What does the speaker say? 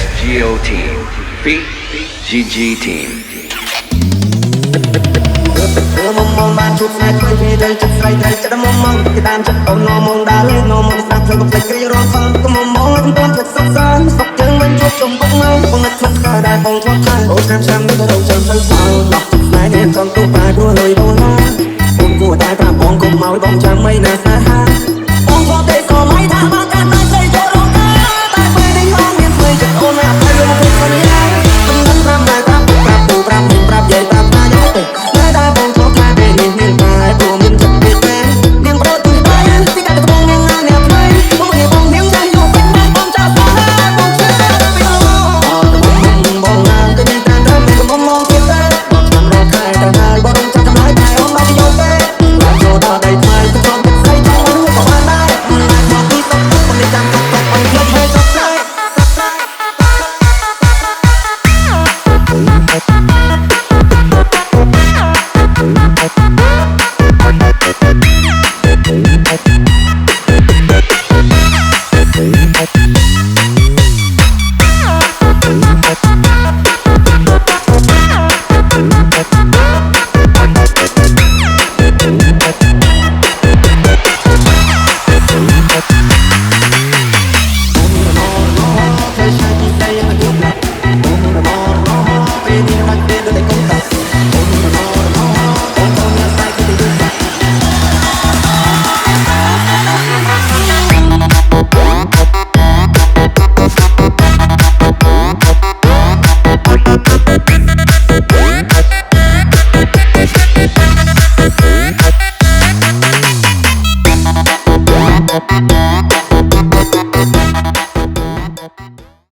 SGO team feat GG team បានជួបស្នេហ៍គ្នាទៅចិត្តស្រីទៅចិត្តមុំមកគេតាមចិត្តអូននំមកដើរលេងនំមកស្ដាប់ភ្លេងកំភ្លេចគ្រារំខំកុំមកមិនទាន់ភ្លេចសុខសាន្តសុខយើងមិនជួបជុំពុកមកបងនឹកខ្លួនថាដែរបងធ្លាប់ខាងអូនឆ្នាំនេះក៏រងចាំទៅសោដោះស្នេហ៍នេះចង់ទូបាយព្រោះលុយបងណាអូនគួរតែប្រាប់បងកុំមកបងចាំមិនណាស្នេហាបងក៏ទេក៏មិនថាបានកាន់តែស្អីចូលរងការតែពេលនេះបងមានស្អីចិត្តអូនមិនអត់ទៅមកសន្យាមិនដឹងប្រាប់តែប្រាប់ពូប្រាប់មីងប្រាប់យាយប្រាប់តាយ៉ាងទៅតែបងធ្លាប់ថាពេលនេះមានតែព្រោះមានចិត្តពីតែនាងប្រត់ទីបាយទីកាត់កំងញ៉ាំញ៉ាំញ៉ាំផ្លៃបងនេះបងនាងចាញ់យកពេញបងចាប់ស្នេហ៍បងជឿតែពីអូបងណាទៅនេះតាមតាមមិនកំងទៀតទេបងខ្ញុំរកខែទៅហើយបងចាំចម្លើយតែអូនមកយកទេឡាចូលដល់ដៃថ្លៃទៅចំទឹកស្អីចង់មកនោះក៏បានដែរតែមកទីសុខទុកបងនេះចាំទុកបងយកឲ្យសុខស្អី